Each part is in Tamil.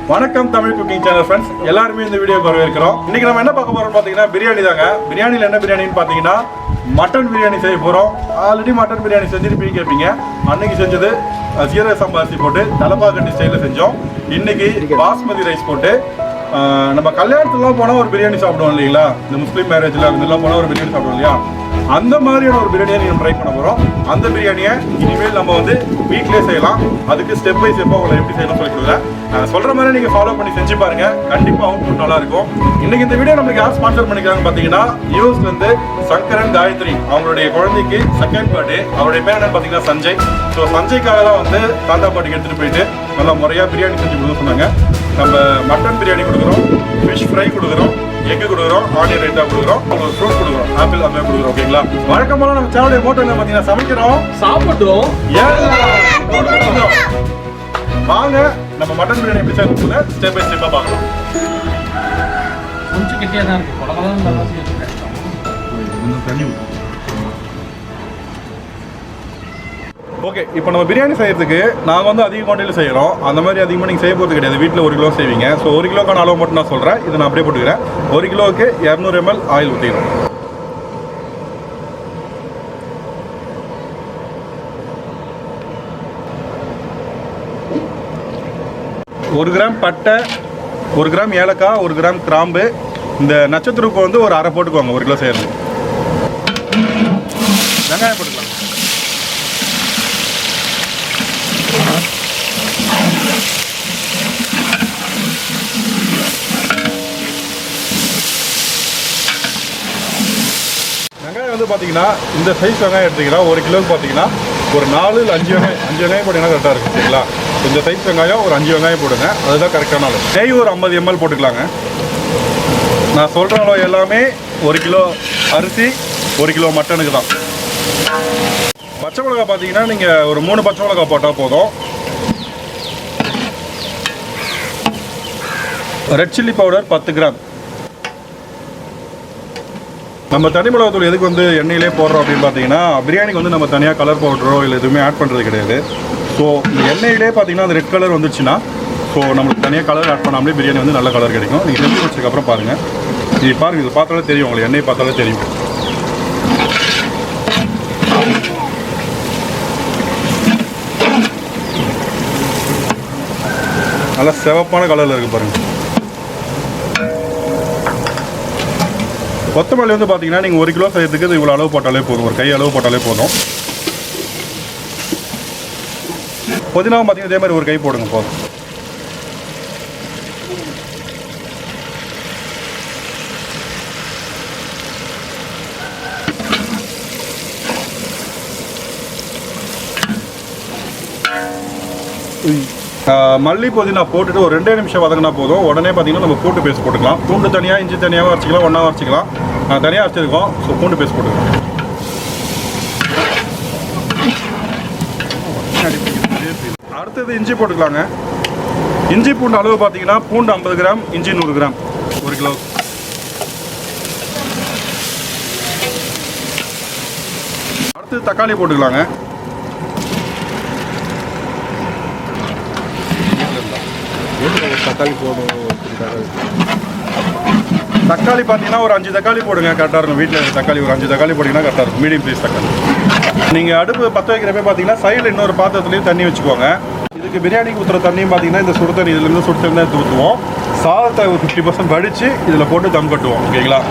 வணக்கம் தமிழ் குக்கிங் சேனல் ஃப்ரெண்ட்ஸ், எல்லாருமே இந்த வீடியோக்கு வரவேற்கிறோம். இன்னைக்கு நம்ம என்ன பார்க்க போறோம் பார்த்தீங்கன்னா பிரியாணி தாங்க. பிரியாணியில் என்ன பிரியாணின்னு பார்த்தீங்கன்னா மட்டன் பிரியாணி செய்ய போகிறோம். ஆல்ரெடி மட்டன் பிரியாணி செஞ்சுருப்பீங்க கேட்பீங்க. அன்னைக்கு செஞ்சது சீரக சம்பா அரிசி போட்டு தலப்பாக்கட்டி ஸ்டைலில் செஞ்சோம். இன்னைக்கு பாஸ்மதி ரைஸ் போட்டு நம்ம கல்யாணத்துலாம் போனால் ஒரு பிரியாணி சாப்பிடுவோம் இல்லைங்களா, இந்த முஸ்லீம் மேரேஜில் அதெல்லாம் போனால் ஒரு பிரியாணி சாப்பிடுவோம் இல்லையா, அந்த மாதிரியான ஒரு பிரியாணியை நம்ம ட்ரை பண்ண போகிறோம். அந்த பிரியாணியை இனிமேல் நம்ம வந்து வீட்டிலே செய்யலாம். அதுக்கு ஸ்டெப் பை ஸ்டெப்பாக உங்களை எப்படி செய்யணும்னு சொல்லிக்கிறேன். நான் சொல்கிற மாதிரி நீங்கள் ஃபாலோ பண்ணி செஞ்சு பாருங்க, கண்டிப்பாக அவுட்புட் நல்லா இருக்கும். இன்னைக்கு இந்த வீடியோ நம்மளுக்கு யார் ஸ்பான்சர் பண்ணிக்கிறாங்க பார்த்தீங்கன்னா யூஎஸ்லேருந்து சங்கரன் காயத்ரி, அவங்களுடைய குழந்தைக்கு செகண்ட் பர்த்டே. அவருடைய பேர் என்னன்னு பார்த்தீங்கன்னா சஞ்சய். ஸோ சஞ்சய்க்காக தான் வந்து தாத்தா பாட்டிக்கு எடுத்துகிட்டு போயிட்டு நல்லா முறையாக பிரியாணி செஞ்சு கொடுக்க சொன்னாங்க. நம்ம மட்டன் பிரியாணி கொடுக்குறோம், ஃபிஷ் ஃப்ரை கொடுக்குறோம், எக்கு கொடுக்குறோம், ஆனியன் ரைத்தா கொடுக்குறோம், ஒரு ஃப்ரூட் கொடுக்குறோம், ஆப்பிள் அந்த மாதிரி கொடுக்குறோம். ஓகேங்களா, வழக்கம் போல நம்ம சேனலுடைய மோட்டோ என்ன பார்த்தீங்கன்னா சமைக்கிறோம், சாப்பிடுறோம். வாங்க நம்ம மட்டன் பிரியாணி எப்படி செய்யறதுல ஸ்டெப் பை ஸ்டெப்பாக பார்க்கலாம். கொஞ்சம் கிட்டே தான் இருக்கு, தண்ணி. ஓகே, இப்போ நம்ம பிரியாணி செய்யறதுக்கு நாங்கள் வந்து அதிக குவான்டிட்டியில் செய்கிறோம். அந்த மாதிரி அதிகமாக நீங்கள் செய்ய போகிறது கிடையாது. வீட்டில் 1 கிலோ செய்வீங்க. ஸோ 1 கிலோக்கான அளவு மட்டும் நான் சொல்கிறேன். இதை நான் அப்படியே போட்டுக்கிறேன். 1 கிலோவுக்கு 200 ml ஆயில் ஊற்றிக்கிறோம். ஒரு கிராம் பட்டை, 1 கிராம் ஏலக்காய், 1 கிராம் கிராம்பு, இந்த நட்சத்திரப்பு வந்து ஒரு 1/2 போட்டுக்குவாங்க 1 கிலோ செய்கிறது. வெங்காயம் போட்டுக்கலாம். வெங்காயம் வந்து பார்த்தீங்கன்னா இந்த சைஸ் வெங்காயம் எடுத்தீங்கன்னா 1 கிலோவுக்கு பார்த்தீங்கன்னா ஒரு 4 இல்லை 5 வெங்காயம் போட்டிங்கன்னா கரெக்டாக இருக்கும். சரிங்களா, இந்த சைஸ் வெங்காயம் ஒரு 5 வெங்காயம் போடுங்க, அதுதான் கரெக்டான அளவு. நெய் ஒரு 50 ml போட்டுக்கலாங்க. நான் சொல்கிற அளவு எல்லாமே 1 கிலோ அரிசி 1 கிலோ மட்டனுக்கு தான். பச்சை மிளகா பார்த்தீங்கன்னா நீங்கள் ஒரு 3 பச்சை மிளகா போட்டால் போதும். Red chilli powder 10 gram. நம்ம தனி மிளகாத்தூள் எதுக்கு வந்து எண்ணெயிலே போடுறோம் அப்படின்னு பார்த்தீங்கன்னா பிரியாணிக்கு வந்து நம்ம தனியாக கலர் பவுடரோ இல்லை எதுவுமே ஆட் பண்ணுறது கிடையாது. ஸோ இந்த எண்ணெயிலே பார்த்தீங்கன்னா அந்த ரெட் கலர் வந்துச்சுன்னா ஸோ நம்மளுக்கு தனியாக கலர் ஆட் பண்ணாமலே பிரியாணி வந்து நல்ல கலர் கிடைக்கும். நீங்கள் செஞ்சு வச்சதுக்கப்புறம் பாருங்கள், இது பாருங்கள், இது பார்த்தாலே தெரியும், உங்களுக்கு எண்ணெய் பார்த்தாலே தெரியும். நல்லா சிவப்பான கலரில் இருக்குது பாருங்கள். கொத்தமல்லி வந்து பார்த்தீங்கன்னா நீங்கள் 1 கிலோ செய்யறதுக்கு இது இவ்வளோ அளவு போட்டாலே போதும், ஒரு கை அளவு போட்டாலே போதும். புதினாவும் பார்த்தீங்கன்னா இதே மாதிரி ஒரு கை போடுங்க போதும். மல்லி புதினா போட்டுட்டு ஒரு 2 நிமிஷம் வதங்கினா போதும். உடனே பார்த்தீங்கன்னா நம்ம பூண்டு பேஸ்ட் போட்டுக்கலாம். பூண்டு தனியாக, இஞ்சி தனியாகவும் அரைச்சிக்கலாம், ஒன்றாவும் அரைச்சிக்கலாம். தனியாக அரைச்சிருக்கோம். ஸோ பூண்டு பேஸ்ட் போட்டுக்கலாம். அடுத்தது இஞ்சி போட்டுக்கலாங்க. இஞ்சி பூண்டு அளவு பார்த்தீங்கன்னா பூண்டு 50 கிராம், இஞ்சி 100 கிராம் 1 கிலோ. அடுத்தது தக்காளி போட்டுக்கலாங்க. தக்காளி போடும். தக்காளி பார்த்தீங்கன்னா ஒரு 5 தக்காளி போடுங்க, கரெக்டாக இருக்கும். வீட்டில் தக்காளி ஒரு 5 தக்காளி போட்டிங்கன்னா கரெக்டாக இருக்கும். மீடியம் சைஸ் தக்காளி. நீங்கள் அடுப்பு பற்ற வைக்கிறப்ப பார்த்தீங்கன்னா சைடில் இன்னொரு பாத்திரத்துலேயும் தண்ணி வச்சுக்கோங்க. இதுக்கு பிரியாணிக்கு ஊற்றுற தண்ணியும் பார்த்தீங்கன்னா இந்த சுடு தண்ணி, இதுலேருந்து சுடு தண்ணி தான் ஊற்றுவோம். சாதத்தை ஒரு 50% வடித்து இதில் போட்டு தம் கட்டுவோம். ஓகேங்களா,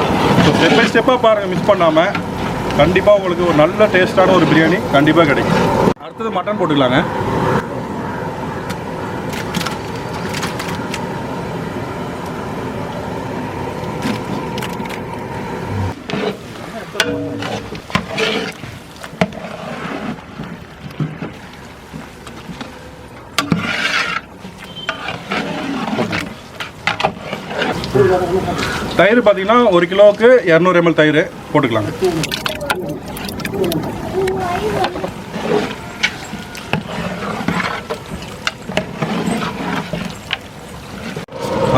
ஸோ ஸ்டெப் பை ஸ்டெப்பாக பாருங்கள், மிஸ் பண்ணாமல். கண்டிப்பாக உங்களுக்கு ஒரு நல்ல டேஸ்ட்டான ஒரு பிரியாணி கண்டிப்பாக கிடைக்கும். அடுத்தது மட்டன் போட்டுக்கலாங்க. தயிர் பார்த்தீங்கன்னா 1 கிலோவுக்கு 200 ml தயிர் போட்டுக்கலாங்க.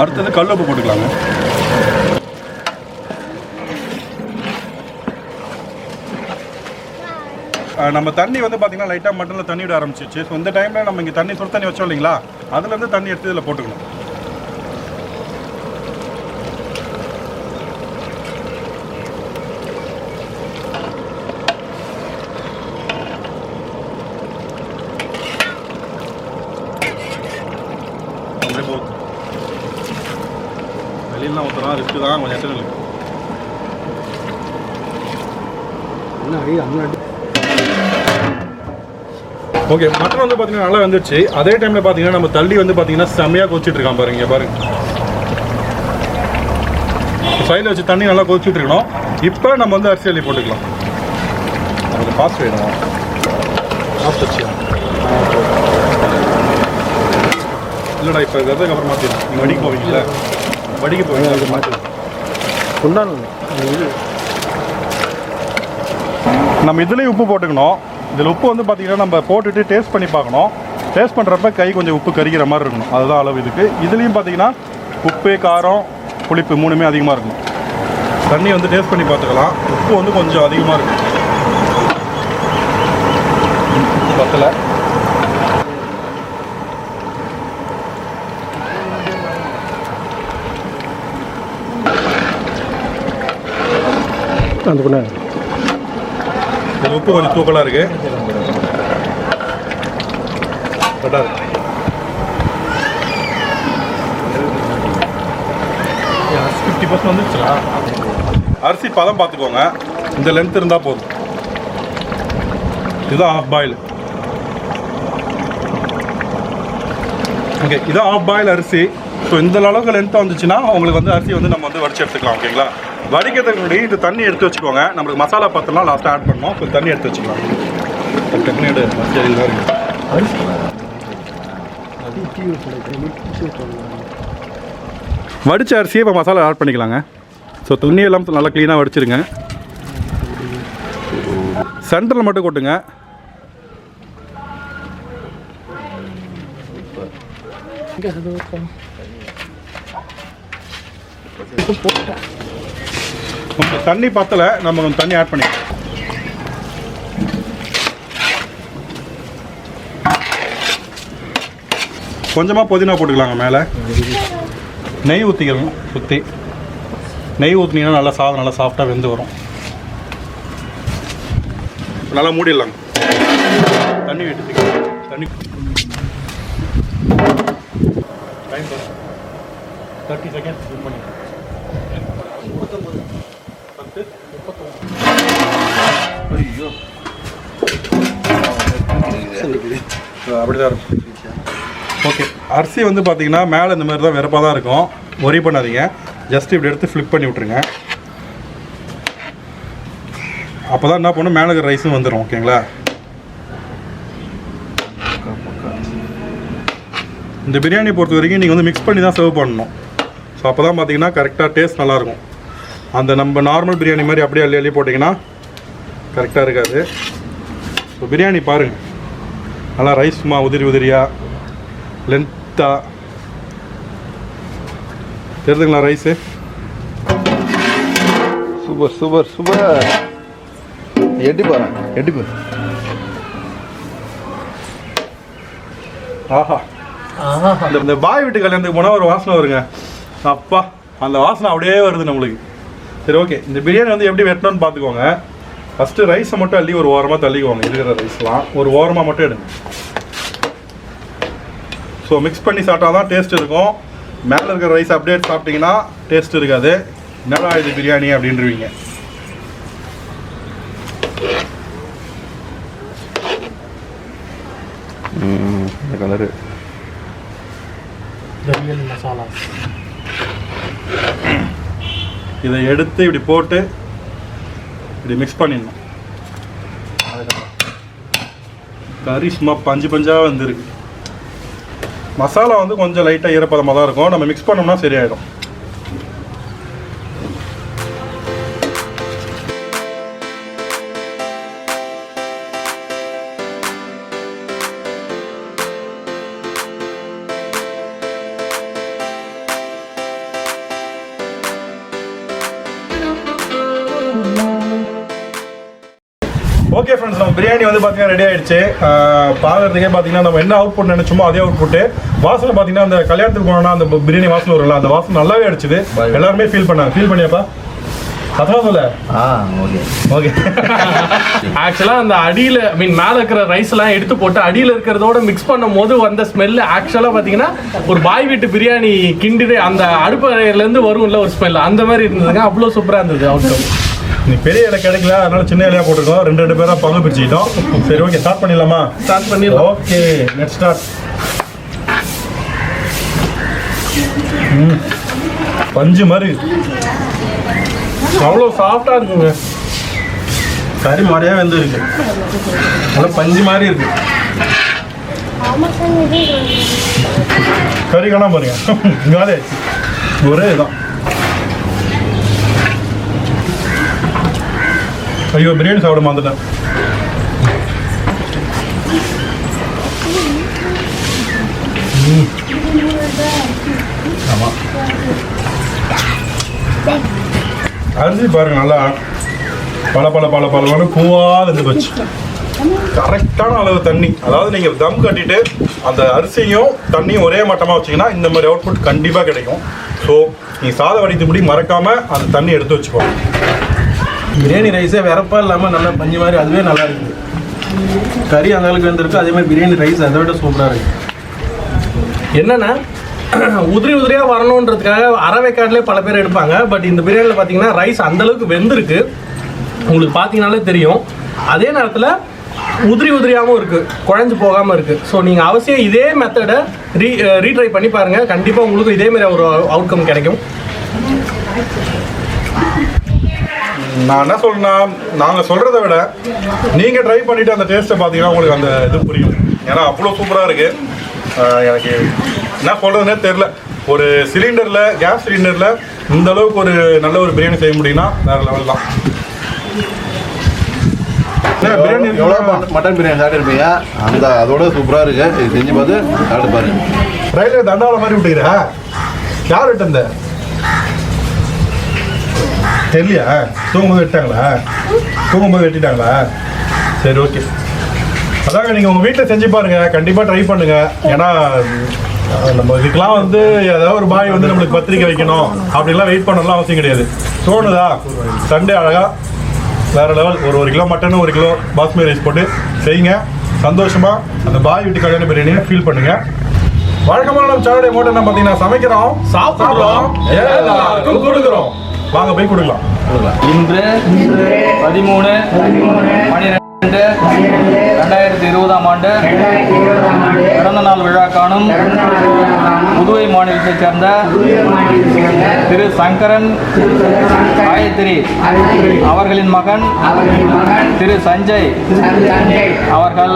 அடுத்தது கல்லுப்பு போட்டுக்கலாங்க. நம்ம தண்ணி வந்து பார்த்தீங்கன்னா லைட்டாக மட்டனில் தண்ணி விட ஆரம்பிச்சிச்சு. ஸோ இந்த டைமில் நம்ம இங்கே தண்ணி சுடு தண்ணி வச்சோம் இல்லைங்களா, அதுலேருந்து தண்ணி எடுத்து இதில் போட்டுக்கணும். அப்படியே போகுது. வெளியிலாம் ஊற்றுறோம் ரிஸ்க்கு தான், கொஞ்சம் எத்தனை இல்லை. ஓகே, மட்டன் வந்து பார்த்தீங்கன்னா நல்லா வந்துடுச்சு. அதே டைமில் பார்த்தீங்கன்னா நம்ம தள்ளி வந்து பார்த்தீங்கன்னா செம்மையாக கொதிச்சுட்டு இருக்கான் பாருங்க. இங்கே பாருங்க, சைடில் வச்சு தண்ணி நல்லா கொதிச்சுட்டு இருக்கணும். இப்போ நம்ம வந்து அரிசி அள்ளி போட்டுக்கலாம். நமக்கு ஃபாஸ்ட் வேணும், ஃபாஸ்ட் வச்சு இல்லைடா. இப்போ எதாவது அப்புறம் மாற்றிடலாம். நீங்கள் வடிக்க போவீங்கல்ல, வடிக்க போவீங்க, அது மாற்றிடலாம். நம்ம இதுலேயும் உப்பு போட்டுக்கணும். இதில் உப்பு வந்து பார்த்திங்கன்னா நம்ம போட்டுட்டு டேஸ்ட் பண்ணி பார்க்கணும். டேஸ்ட் பண்ணுறப்ப கை கொஞ்சம் உப்பு கரிக்கிற மாதிரி இருக்கணும், அதுதான் அளவு இதுக்கு. இதுலேயும் பார்த்திங்கன்னா உப்பு, காரம், புளிப்பு மூணுமே அதிகமாக இருக்கணும். தண்ணி வந்து டேஸ்ட் பண்ணி பார்த்துக்கலாம். உப்பு வந்து கொஞ்சம் அதிகமாக இருக்கும், பத்தலை. இது உப்பு கொஞ்சம் தூக்கலாக இருக்குது. கரெக்டாக 50% வந்துருச்சுங்களா? அரிசி பதம் பார்த்துக்கோங்க, இந்த லென்த் இருந்தால் போதும். இதுதான் ஆஃப் பாயில். ஓகே, இதான் ஆஃப் பாயில் அரிசி. ஸோ இந்த அளவுக்கு லென்த்தாக வந்துச்சுன்னா உங்களுக்கு வந்து அரிசி வந்து நம்ம வந்து வடிச்சு எடுத்துக்கலாம். ஓகேங்களா? வடிக்கிறதுக்கு முன்னாடி இந்த தண்ணி எடுத்து வச்சுக்கோங்க. நம்மளுக்கு மசாலா பார்த்தோம்னா லாஸ்ட்டாக ஆட் பண்ணணும். ஸோ தண்ணி எடுத்து வச்சுக்கலாம். டக்குனு எடு, மசாலா இருக்குது. வடித்த அரிசியை இப்போ மசாலா ஆட் பண்ணிக்கலாங்க. ஸோ தண்ணியெல்லாம் நல்லா க்ளீனாக வடிச்சிருங்க. சென்டரில் மட்டும் கொட்டுங்க. தண்ணி பத்தலை, நம்ம கொஞ்சம் தண்ணி ஆட் பண்ணிக்கலாம். கொஞ்சமாக புதினா போட்டுக்கலாங்க. மேலே நெய் ஊற்றிக்கிறோம். சுற்றி நெய் ஊற்றினீங்கன்னா நல்லா சாதம் நல்லா சாஃப்டாக வெந்து வரும். நல்லா மூடிடலாங்க. தண்ணி விட்டுக்கலாம். தண்ணி 30 செகண்ட்ஸ் இது பண்ணி 10 ஐயோ அப்படிதான் இருக்கும். ஓகே, அரிசி வந்து பார்த்தீங்கன்னா மேலே இந்த மாதிரி தான் வெறுப்பாக தான் இருக்கும். ஒரி பண்ணாதீங்க, ஜஸ்ட் இப்படி எடுத்து ஃப்ளிப் பண்ணி விட்ருங்க. அப்போ தான் என்ன பண்ணணும், மேலே இருக்கிற ரைஸும் வந்துடும். ஓகேங்களா? இந்த பிரியாணி பொறுத்த வரைக்கும் நீங்கள் வந்து மிக்ஸ் பண்ணி தான் சர்வ் பண்ணணும். ஸோ அப்போ தான் பார்த்தீங்கன்னா கரெக்டாக டேஸ்ட் நல்லாயிருக்கும். அந்த நம்ம நார்மல் பிரியாணி மாதிரி அப்படியே அள்ளி அள்ளி போட்டிங்கன்னா கரெக்டாக இருக்காது. ஸோ பிரியாணி பாருங்கள், நல்லா ரைஸ் சும்மா உதிரி உதிரியாக லென்த்தாக தெரியுதுங்களா ரைஸு? Super super super. எட்டி பாரு, எட்டி பாரு. ஆஹா, இந்த பாய் வீட்டு கல்யாணத்துக்கு போனால் ஒரு வாசனை வருங்க. அப்பா, அந்த வாசனை அப்படியே வருது நம்மளுக்கு. சரி, ஓகே. இந்த பிரியாணி வந்து எப்படி வெட்டணும்னு பார்த்துக்கோங்க. ஃபஸ்ட்டு ரைஸை மட்டும் அள்ளி ஒரு ஓரமாக தள்ளிக்குவாங்க. இருக்கிற ரைஸ்லாம் ஒரு ஓரமாக மட்டும் எடுங்க. ஸோ மிக்ஸ் பண்ணி சாப்பிட்டா தான் டேஸ்ட் இருக்கும். மேலே இருக்கிற ரைஸ் அப்படியே சாப்பிட்டிங்கன்னா டேஸ்ட் இருக்காது. என்னடா இது பிரியாணி அப்படின்றவீங்க. இந்த கலரு மசாலா இதை எடுத்து இப்படி போட்டு இப்படி மிக்ஸ் பண்ணிடணும். கறி சும்மா பஞ்சு பஞ்சாக வந்துருக்கு. மசாலா வந்து கொஞ்சம் லைட்டாக ஈரப்பதமாக தான் இருக்கும். நம்ம மிக்ஸ் பண்ணோம்னா சரியாயிடும். ஓகே ஃப்ரெண்ட்ஸ், நம்ம பிரியாணி வந்து பார்த்தீங்கன்னா ரெடி ஆகிடுச்சு. பார்க்குறதுக்கே பார்த்தீங்கன்னா நம்ம என்ன அவுட் புட் நினச்சோமோ அதே அவுட் புட்டு. வாசனை பார்த்தீங்கன்னா அந்த கல்யாணத்துக்கு போனோம்னா அந்த பிரியாணி வாசனை வரும்ல, அந்த வாசனை நல்லாவே அடிச்சுது. எல்லாருமே ஃபீல் பண்ணாங்க. ஃபீல் பண்ணியாப்பா? சத்தமா சொல்ல. Okay okay. ஆக்சுவலாக அந்த அடியில் மேலே இருக்கிற ரைஸ் எல்லாம் எடுத்து போட்டு அடியில் இருக்கிறதோட மிக்ஸ் பண்ணும் போது வந்த ஸ்மெல் ஆக்சுவலாக பார்த்தீங்கன்னா ஒரு பாய் வீட்டு பிரியாணி கிண்டிட்டு அந்த அடுப்பறையிலேருந்து வரும்ல ஒரு ஸ்மெல் அந்த மாதிரி இருந்ததுங்க. அவ்வளோ சூப்பராக இருந்தது அவுட்கம். நீ பெரிய இலை கிடைக்கல, அதனால சின்ன இலையா போட்டுருக்கோம். ரெண்டு பேரா பங்கு பிரிச்சுக்கிட்டோம். சரி ஓகே, ஸ்டார்ட் பண்ணிடலாமா? ஸ்டார்ட் பண்ணிடலாம். Okay, let's start. பஞ்சு மாதிரி அவ்வளோ சாஃப்டாக இருக்குங்க. கறி மாதிரியாக வந்து இருக்கு, நல்லா பஞ்சு மாதிரி இருக்கு. கறி காணாம பாருங்க, காலி ஒரே இதுதான். ஐயோ, பிரியாணி சாப்பிட மாந்துட்டேன். ஆமாம், அரிசி பாருங்க நல்லா பல பூவாக இருந்து போச்சு. கரெக்டான அளவு தண்ணி, அதாவது நீங்கள் தம் கட்டிட்டு அந்த அரிசியும் தண்ணியும் ஒரே மட்டமாக வச்சிங்கன்னா இந்த மாதிரி அவுட்புட் கண்டிப்பாக கிடைக்கும். ஸோ நீங்கள் சாதம் வடித்துப்படி மறக்காமல் அந்த தண்ணி எடுத்து வச்சுக்கோங்க. பிரியாணி ரைஸே வெறப்பா இல்லாமல் நல்லா பஞ்சு மாதிரி, அதுவே நல்லா இருக்குது. கறி அந்த அளவுக்கு வந்துருக்கு, அதே மாதிரி பிரியாணி ரைஸ் அதை விட சூப்பராக இருக்குது. என்னன்னா உதிரியாக வரணுன்றதுக்காக அரைவேக்காட்டிலே பல பேர் எடுப்பாங்க. பட் இந்த பிரியாணியில் பார்த்தீங்கன்னா ரைஸ் அந்தளவுக்கு வெந்திருக்கு, உங்களுக்கு பார்த்தீங்கன்னாலே தெரியும். அதே நேரத்தில் உதிரியாகவும் இருக்குது, குழஞ்சு போகாமல் இருக்குது. ஸோ நீங்கள் அவசியம் இதே மெத்தடை ரீட்ரை பண்ணி பாருங்கள், கண்டிப்பாக உங்களுக்கு இதேமாரி ஒரு அவுட்கம் கிடைக்கும். நான் என்ன சொல்றேன்னா, நாங்கள் சொல்கிறத விட நீங்கள் ட்ரை பண்ணிவிட்டு அந்த டேஸ்ட்டை பார்த்தீங்கன்னா உங்களுக்கு அந்த இது புரியும். ஏன்னா அவ்வளோ சூப்பராக இருக்குது. எனக்கு என்ன சொல்கிறதுனே தெரில. ஒரு சிலிண்டரில், கேஸ் சிலிண்டரில் இந்த அளவுக்கு ஒரு நல்ல ஒரு பிரியாணி செய்ய முடியும்னா வேறு லெவல் தான். பிரியாணி எவ்வளோ மட்டன் பிரியாணி சாப்பிட்டுருப்பீங்க, அதோட சூப்பராக இருக்குது. இது செஞ்சு பார்த்து சாப்பிட்டு பாருங்க. ரயில்வே தண்டாவில் மாதிரி விட்டுக்கிறா, யார் விட்டு அந்த தெரியலையா? தூங்கும்போது வெட்டிட்டாங்களா? சரி ஓகே. அதாங்க, நீங்கள் உங்கள் வீட்டில் செஞ்சு பாருங்கள், கண்டிப்பாக ட்ரை பண்ணுங்கள். ஏன்னா நம்ம இதுக்கெலாம் வந்து ஏதாவது ஒரு பாய் வந்து நம்மளுக்கு பத்திரிக்கை வைக்கணும் அப்படிலாம் வெயிட் பண்ணலாம் அவசியம் கிடையாது. தோணுதா, சண்டே அழகாக வேறு லெவல் ஒரு kilo mutton, 1 kilo basmati rice போட்டு செய்யுங்க. சந்தோஷமாக அந்த பாய் வீட்டு கல்யாண பிரியாணியை ஃபீல் பண்ணுங்கள். வழக்கமான நம்ம சேனலுடைய மோட்டோ என்ன பார்த்தீங்கன்னா, சமைக்கிறோம், சாப்பிட்றோம், எல்லாருக்கும் கொடுக்குறோம். வாங்க போய் கொடுக்கலாம். இன்று 13/12/2020 ஆண்டு பிறந்த நாள் விழா காணும் புதுவை மாநிலத்தைச் சேர்ந்த திரு சங்கரன் காயத்ரி அவர்களின் மகன் திரு சஞ்சய் அவர்கள்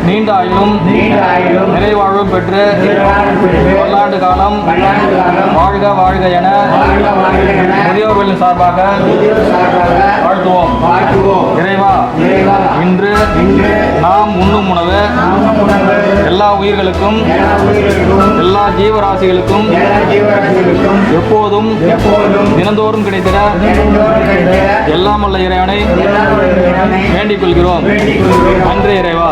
நீண்ட ஆயுளும் நிறைவாழ்வும் பெற்று பல்லாண்டு காலம் வாழ்க வாழ்க என முதியோர்களின் சார்பாக வாழ்த்துவோம். இறைவா, இன்று நாம் உண்ணும் உணவு எல்லா உயிர்களுக்கும், எல்லா ஜீவராசிகளுக்கும் எப்போதும் தினந்தோறும் கிடைத்திட எல்லாம் வல்ல இறைவனை வேண்டிக் கொள்கிறோம். நன்றி இறைவா.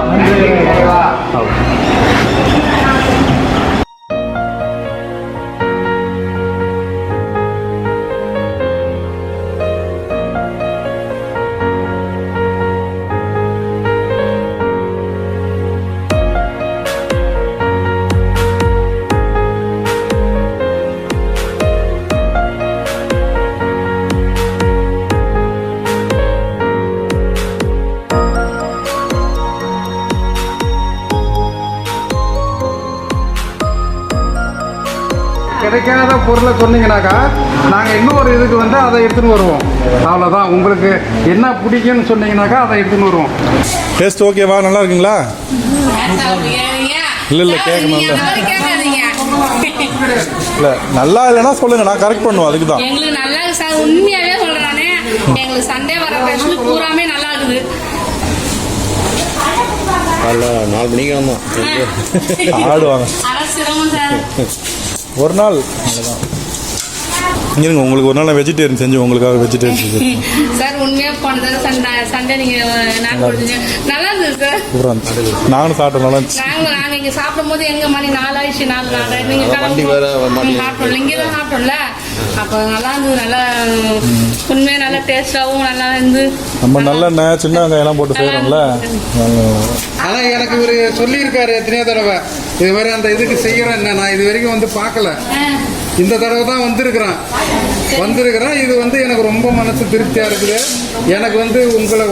கிடைக்காத பொருளை சொன்னீங்கன்னாக்கா நாங்கள் இன்னொரு இதுக்கு வந்து அதை எடுத்துன்னு வருவோம். அவ்வளோதான். உங்களுக்கு என்ன பிடிக்கும்னு சொன்னீங்கன்னாக்கா அதை எடுத்துன்னு வருவோம். டேஸ்ட் ஓகேவா? நல்லா இருக்குங்களா? இல்லை கேட்கணும். இல்லை நல்லா இல்லைன்னா சொல்லுங்க, நான் கரெக்ட் பண்ணுவோம். அதுக்கு தான் எங்களுக்கு நல்லா இருக்கு சார், உண்மையாவே சொல்றானே. எங்களுக்கு சண்டே வர ஸ்பெஷல் பூராமே நல்லா இருக்குது. 4 மணிக்கு வந்தோம், ஆடுவாங்க. சிரமம் சார். ஒரு நாள் அவ்வளோதான். இருங்க, உங்களுக்கு ஒரு நாள் நான் வெஜிடேரியன் செஞ்சு உங்களுக்காக வெஜிடேரியன் செஞ்சு சார். உண்மையாக போன தடவை சண்டே நீங்கள் நான் கொடுத்தீங்க, நல்லா இருந்தது சார். நானும் சாப்பிட்டேன், நல்லா இருந்துச்சு. நாங்கள் இங்கே சாப்பிடும் போது எங்கள் மணி 4 ஆயிடுச்சு. 4 நீங்கள் சாப்பிட்டோம்ல, இங்கே தான் சாப்பிட்டோம்ல. அப்போ நல்லா இருந்தது, நல்லா உண்மையாக நல்லா டேஸ்டாகவும் நல்லா இருந்து. நம்ம நல்லெண்ணெய் சின்ன வெங்காயம்லாம் போட்டு செய்கிறோம்ல. ஆனால் எனக்கு இவர் சொல்லியிருக்காரு எத்தனையோ தடவை இது மாதிரி அந்த இதுக்கு செய்கிறேன். நான் இது வரைக்கும் வந்து பார்க்கல, இந்த தடவை தான் வந்திருக்கிறேன். இது வந்து எனக்கு ரொம்ப மனசு திருப்தியாக இருக்குது. எனக்கு வந்து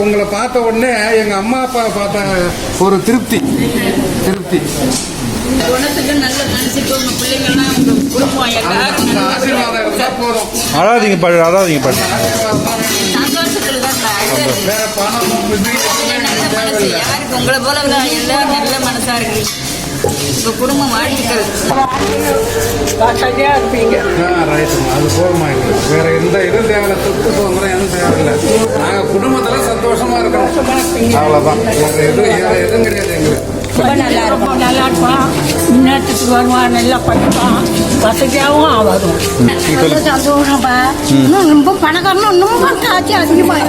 உங்களை பார்த்த உடனே எங்கள் அம்மா அப்பா பார்த்த ஒரு திருப்தி. குணத்துக்கு நல்ல மனசுக்கு உங்கள் பிள்ளைங்கள்லாம் உங்கள் குடும்பம் எல்லாருக்கும் ஆசீர்வாதம் இருந்தால் போதும். அழாதீங்க பாரு. சந்தோஷத்தில் தான் வேற பணம் நல்ல மனசு யாருக்கு உங்களை போல எல்லாரும் நல்ல மனசா இருக்கு. உங்க குடும்பம் வாழ்த்துக்கள். ரைட்டுமா, அது போதுமா எங்களுக்கு. வேற எந்த இதுவும் தேவையில்லை, சொத்து சுதந்திரம் எதுவும் தேவையில்லை. நாங்கள் குடும்பத்தில் சந்தோஷமா இருக்கிறோம், அவ்வளோதான். வேற எதுவும் கிடையாது எங்களுக்கு. ரொம்ப நல்லா இருப்பான். முன்னேற்றத்துக்கு வருவான், நல்லா படிப்பான், வசதியாகவும் ஆவாரும். ரொம்ப சந்தோஷம்ப்பா. இன்னும் ரொம்ப பணக்காரனும் இன்னும் காட்சி அதிகமாக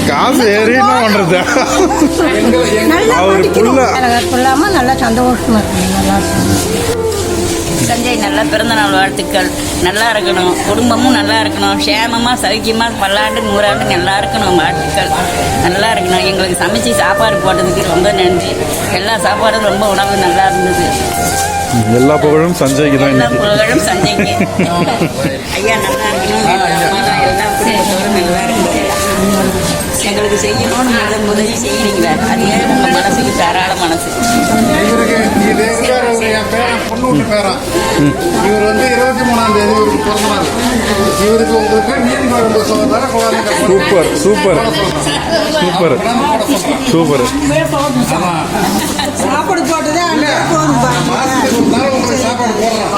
காசு ஏறினா பண்றது நல்லா சொல்லாம நல்லா சந்தோஷமா இருக்கு. நல்லா சஞ்சய் நல்லா பிறந்தநாள் வாழ்த்துக்கள். நல்லா இருக்கணும், குடும்பமும் நல்லா இருக்கணும், க்ஷேமமாக சௌக்கியமாக பல்லாண்டு 100 ஆண்டு நல்லா இருக்கணும். வாழ்த்துக்கள். நல்லா இருக்கணும். எங்களுக்கு சமைச்சு சாப்பாடு போட்டதுக்கு ரொம்ப நன்றி. எல்லா சாப்பாடும் ரொம்ப உணவு நல்லா இருந்தது. எல்லா புகழும் சஞ்சய்க்கு தான். எல்லா புகழும் சஞ்சய்க்கு. ஐயா நல்லா இருக்கணும், எல்லா குடும்பத்தோடும் நல்லா இருக்கணும். எங்களுக்கு செய்யணும்னு முதல் செய்யறீங்களா, அதுவே உங்க மனசுக்கு தாராள மனசு. இவருக்கு என் பேரன் பொண்ணு விட்டு பேரன். இவர் வந்து 23ஆம் தேதி இவருக்கு பிறந்தநாள். இவருக்கு உங்களுக்கு மீன் குழம்பு சோதனை குழந்தை. சூப்பர் சாப்பாடு போட்டதே மாசத்துக்கு ஒரு நாள் உங்களுக்கு சாப்பாடு போடுறோம்.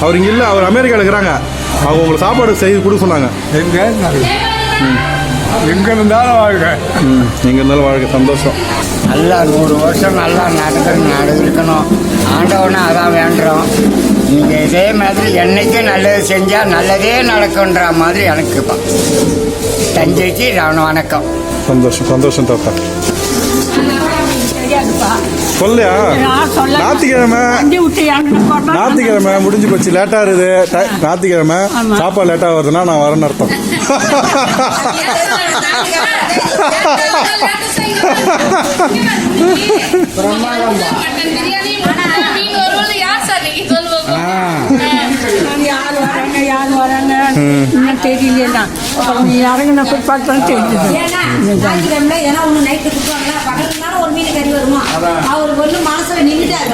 அவர் இங்கே இல்லை, அவர் அமெரிக்காவில் இருக்கிறாங்க. அவங்க உங்களுக்கு சாப்பாடு செய்து கொடுக்க சொன்னாங்க. எங்க இருந்தாலும் வாழ்க்கை, எங்கே இருந்தாலும் வாழ்க்கை சந்தோஷம். நல்லா 100 வருஷம் நல்லா நடந்திருக்கணும். ஆண்டவனை அதான் வேண்டுறோம். நீங்கள் இதே மாதிரி என்னைக்கும் நல்லது செஞ்சால் நல்லதே நடக்குன்ற மாதிரி எனக்குப்பா. தஞ்சைக்கு வணக்கம். சந்தோஷம் தாத்தா. சொல்லியா ஞாயிற்றுக்கிழமை முடிஞ்சு போச்சு. லேட்டா இருக்குது. ஞாயிற்றுக்கிழமை சாப்பாடு லேட்டா வருதுன்னா நான் வரேன்னு அர்த்தம். யார் வராங்க இன்னும் தெரியல. இறங்கின பிற்பாடு தான் தெரியுது. ஏன்னா ஒன்று நைட்டு கொடுப்பாங்களா, பக்கத்துனால ஒரு மீன் கறி வருமா, அவருக்கு ஒன்றும் மனசுல நின்றுட்டாரு.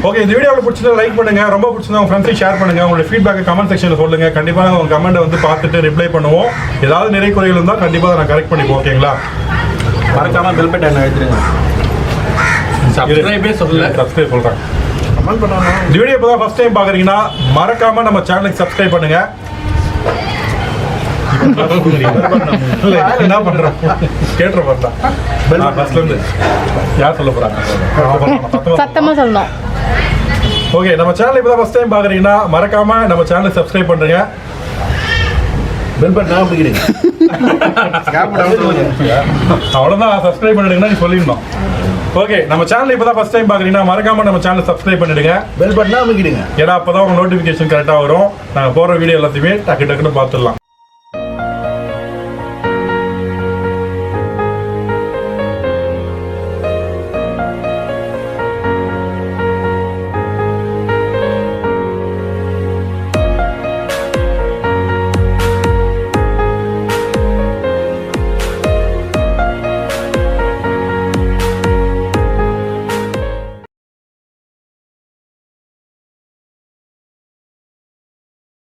ஓகே, இந்த வீடியோவில் பிடிச்சதை லைக் பண்ணுங்க, ரொம்ப பிடிச்சதா உங்க ஃப்ரெண்ட்ஸுக்கு ஷேர் பண்ணுங்க. உங்களோட ஃபீட்பேக்கை கமெண்ட் செக்ஷனில் சொல்லுங்க. கண்டிப்பாக உங்க கமெண்ட்டை வந்து பார்த்துட்டு ரிப்ளை பண்ணுவோம். ஏதாவது நிறை குறைகள் இருந்தால் கண்டிப்பாக நான் கரெக்ட் பண்ணிப்போம். ஓகேங்களா? மறக்காம பெல் பட்டன் அழுத்துருங்க. சப்ஸ்கிரைபே சொல்லல, சப்ஸ்கிரைப் சொல்கிறேன். கமெண்ட் பண்ணாங்க. இந்த வீடியோ இப்போ தான் ஃபர்ஸ்ட் டைம் பார்க்குறீங்கன்னா மறக்காம நம்ம சேனலுக்கு சப்ஸ்கிரைப் பண்ணுங்க. என்ன பண்றோம் கேட்டுற பார்த்தா ஃபர்ஸ்ட்ல இருந்து யார் சொல்ல போறாங்க? சத்தமா சொல்லணும். ஓகே, நம்ம சேனல் இப்போ தான் ஃபர்ஸ்ட் டைம் பார்க்குறீங்கன்னா மறக்காம நம்ம சேனலுக்கு சப்ஸ்கிரைப் பண்ணுங்க. பெல் பட்டன் பிடிக்கிறீங்க, அவ்வளோதான். சப்ஸ்கிரைப் பண்ணிடுங்கன்னா நீ சொல்லிடணும். ஓகே, நம்ம சேனல் இப்போ தான் ஃபர்ஸ்ட் டைம் பார்க்குறீங்கன்னா மறக்காம நம்ம சேனல் சப்ஸ்கிரைப் பண்ணிடுங்க, பெல் பட்டனா அமைக்கிடுங்க. ஏன்னா அப்போ தான் உங்கள் நோட்டிஃபிகேஷன் கரெக்டாக வரும். நாங்கள் போகிற வீடியோ எல்லாத்தையுமே டக்குன்னு பார்த்துடலாம்.